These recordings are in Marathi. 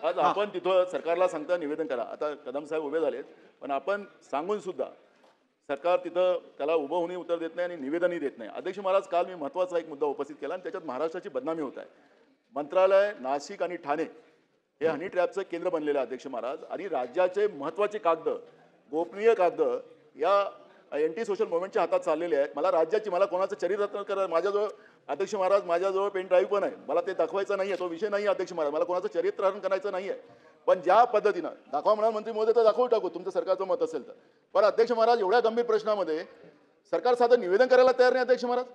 आज आपण तिथं सरकारला सांगता निवेदन करा. आता कदम साहेब उभे झालेत, पण आपण सांगून सुद्धा सरकार तिथं त्याला उभं होऊनही उत्तर देत नाही आणि निवेदनही देत नाही. अध्यक्ष महाराज, काल मी महत्त्वाचा एक मुद्दा उपस्थित केला आणि त्याच्यात महाराष्ट्राची बदनामी होत आहे. मंत्रालय, नाशिक आणि ठाणे हे हनी ट्रॅपचं केंद्र बनलेलं आहे अध्यक्ष महाराज, आणि राज्याचे महत्त्वाचे कागद, गोपनीय कागद या एंटी सोशल मुवमेंटच्या हातात चाललेले आहेत. मला राज्याची, मला कोणाचं चरित्र करा, माझ्याजवळ अध्यक्ष महाराज माझ्याजवळ पेन ड्राईव्ह पण आहे, मला ते दाखवायचं नाही आहे, तो विषय नाही आहे अध्यक्ष महाराज, मला कोणाचं चरित्रहरण करायचं नाही आहे. पण ज्या पद्धतीनं दाखवा म्हणा मंत्री महोदय, तर दाखवू टाकू तुमचं सरकारचं मत असेल तर. पण अध्यक्ष महाराज, एवढ्या गंभीर प्रश्नामध्ये सरकार साधं निवेदन करायला तयार नाही अध्यक्ष महाराज.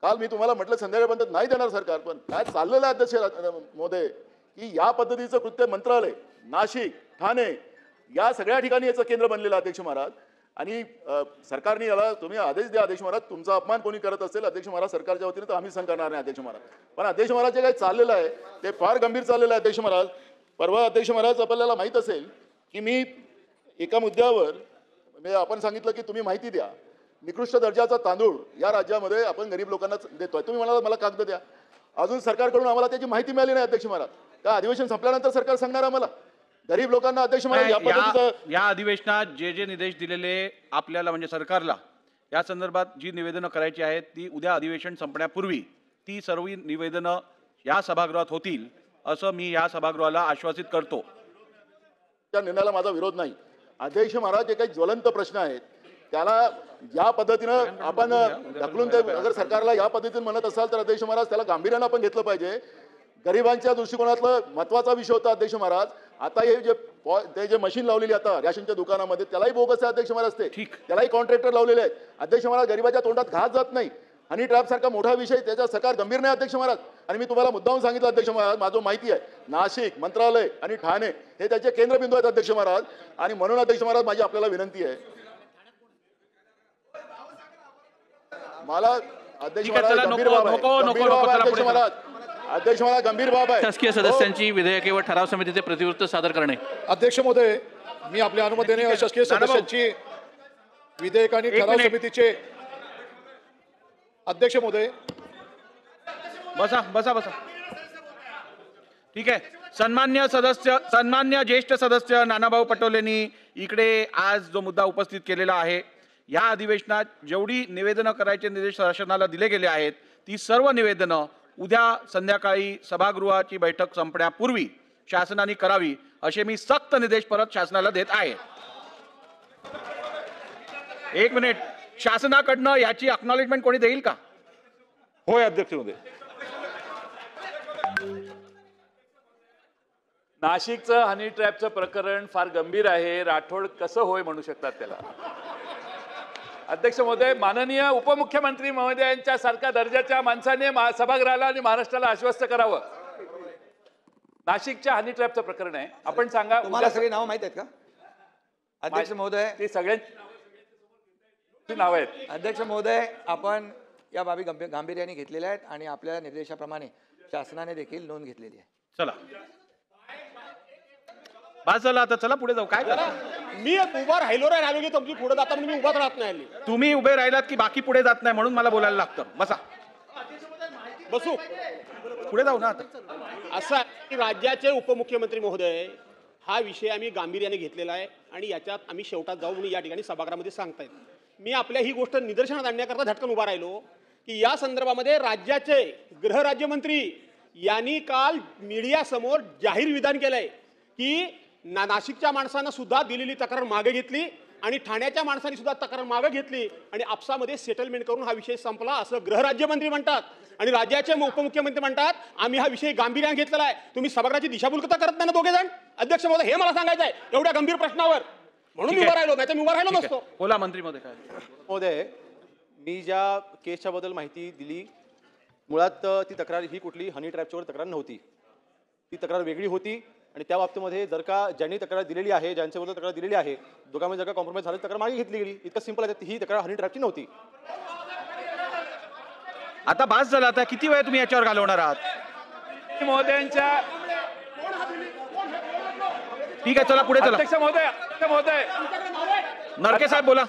काल मी तुम्हाला म्हटलं संध्याकाळपर्यंत नाही देणार सरकार, पण काय चाललेलं आहे अध्यक्ष महोदय की या पद्धतीचं कृत्य मंत्रालय, नाशिक, ठाणे या सगळ्या ठिकाणी याचं केंद्र बनलेलं अध्यक्ष महाराज. आणि सरकारने याला तुम्ही आदेश द्या अध्यक्ष महाराज. तुमचा अपमान कोणी करत असेल अध्यक्ष महाराज सरकारच्या वतीने, तर आम्ही सहन करणार नाही अध्यक्ष महाराज. पण अध्यक्ष महाराज जे काही चाललेलं आहे ते फार गंभीर चाललेलं आहे अध्यक्ष महाराज. परवा अध्यक्ष महाराज आपल्याला माहीत असेल की मी एका मुद्द्यावर आपण सांगितलं की तुम्ही माहिती द्या, निकृष्ट दर्जाचा तांदूळ या राज्यामध्ये आपण गरीब लोकांना देतोय. तुम्ही म्हणाला मला कागद द्या, अजून सरकारकडून आम्हाला त्याची माहिती मिळाली नाही अध्यक्ष महाराज. त्या अधिवेशन संपल्यानंतर सरकार सांगणार आम्हाला गरीब लोकांना अध्यक्ष महाराज. या अधिवेशनात जे जे निर्देश दिलेले आपल्याला म्हणजे सरकारला या संदर्भात जी निवेदनं करायची आहेत ती उद्या अधिवेशन संपण्यापूर्वी ती सर्व निवेदनं या सभागृहात होतील असं मी या सभागृहाला आश्वासित करतो. त्या निर्णयाला माझा विरोध नाही अध्यक्ष महाराज. जे काही ज्वलंत प्रश्न आहेत त्याला या पद्धतीनं आपण ढकलून ते अगर सरकारला या पद्धतीने म्हणत असाल तर अध्यक्ष महाराज त्याला गांभीर्यानं आपण घेतलं पाहिजे. गरिबांच्या दृष्टिकोनातलं महत्त्वाचा विषय होता अध्यक्ष महाराज. आता हे जे मशीन लावलेली आता रॅशनच्या दुकानामध्ये त्यालाही बोगस आहे अध्यक्ष महाराज. ते त्यालाही कॉन्ट्रॅक्टर लावलेले आहेत अध्यक्ष महाराज. गरिबाच्या तोंडात घास जात नाही. हनी ट्रॅप सारखा मोठा विषय त्याचा सरकार गंभीर नाही अध्यक्ष महाराज. आणि मी तुम्हाला मुद्दाहून सांगितलं अध्यक्ष महाराज, माझं माहिती आहे नाशिक, मंत्रालय आणि ठाणे हे त्याचे केंद्रबिंदू आहेत अध्यक्ष महाराज. आणि म्हणून अध्यक्ष महाराज माझी आपल्याला विनंती आहे, मला अध्यक्ष महाराज गंभीर बाब आहे अध्यक्ष महाराज. अध्यक्ष महाराज गंभीर बाब आहे. शासकीय सदस्यांची विधेयके व ठराव समितीचे प्रतिवृत्त सादर करणे. अध्यक्ष महोदय, मी आपल्या अनुमतीने शासकीय सदस्यांची विधेयक आणि ठराव समितीचे अध्यक्ष महोदय. बसा बसा बसा. ठीक आहे. सन्मान्य ज्येष्ठ सदस्य नानाभाऊ पटोलेंनी इकडे आज जो मुद्दा उपस्थित केलेला आहे, या अधिवेशनात जेवढी निवेदनं करायचे निर्देश शासनाला दिले गेले आहेत ती सर्व निवेदनं उद्या संध्याकाळी सभागृहाची बैठक संपण्यापूर्वी शासनाने करावी असे मी सक्त निर्देश परत शासनाला देत आहे. एक मिनिट, शासनाकडनं याची अक्नॉलेजमेंट कोणी देईल का? होय अध्यक्ष महोदय. नाशिकचं हनी ट्रॅपचं प्रकरण फार गंभीर आहे. राठोड कसं होय म्हणू शकतात त्याला? अध्यक्ष महोदय, माननीय उपमुख्यमंत्री महोदयांच्या सारख्या दर्जाच्या माणसाने सभागृहाला आणि महाराष्ट्राला आश्वस्त करावं. नाशिकच्या हनी ट्रॅपचं प्रकरण आहे. आपण सांगा, तुम्हाला सगळी नावं माहित आहेत का अध्यक्ष महोदय? ती सगळ्यांची नावं आहेत अध्यक्ष महोदय. आपण या बाबी गांभीर्याने घेतलेल्या आहेत आणि आपल्या निर्देशाप्रमाणे शासनाने देखील नोंद घेतलेली आहे. चला बस झालं आता, चला पुढे जाऊ. काय करा, मी उभा राहिलो की तुमची पुढे जाता म्हणून मी उभाच राहत नाही. तुम्ही उभे राहिलात की बाकी पुढे जात नाही म्हणून मला बोलायला लागतं. बसा बसू, पुढे जाऊ ना. आता असं की राज्याचे उपमुख्यमंत्री महोदय, हा विषय आम्ही गांभीर्याने घेतलेला आहे आणि याच्यात आम्ही शेवटात जाऊ म्हणून या ठिकाणी सभागृहामध्ये सांगतायत. मी आपल्या ही गोष्ट निदर्शनात आणण्याकरता झटकन उभा राहिलो की या संदर्भामध्ये राज्याचे गृहराज्यमंत्री यांनी काल मीडियासमोर जाहीर विधान केलंय की नाशिकच्या माणसानं सुद्धा दिलेली तक्रार मागे घेतली आणि ठाण्याच्या माणसांनी सुद्धा तक्रार मागे घेतली आणि आपसामध्ये सेटलमेंट करून हा विषय संपला असं गृहराज्यमंत्री म्हणतात. आणि राज्याचे उपमुख्यमंत्री म्हणतात आम्ही हा विषय गांभीर्याने घेतलेला आहे. तुम्ही सभागृहाची दिशाभूलता करत नाही ना दोघे जण? अध्यक्ष महोदय, हे मला सांगायचं आहे एवढ्या गंभीर प्रश्नावर, म्हणून मी उभा राहिलो, नाही तर मी उभा राहिलो नसतो. बोला मंत्री महोदय. काय महोदय, मी ज्या केसच्या बद्दल माहिती दिली, मुळात ती तक्रार ही कुठली हनी ट्रॅपच्यावर तक्रार नव्हती. ती तक्रार वेगळी होती आणि त्या बाबतीमध्ये जर का ज्यांनी तक्रार दिलेली आहे, ज्यांच्याबद्दल तक्रार दिलेली आहे, दोघांमध्ये जर का कॉम्प्रोमाइज झाली तक्रार मागे घेतली गेली. इतकं सिंपल आहे. ही तक्रार हनी ट्रॅपची नव्हती. आता बास झाला. आता किती वेळ तुम्ही याच्यावर घालवणार आहात? महोदयांच्या ठीक आहे, चला पुढे चला. अध्यक्ष महोदय, नरके साहेब बोला.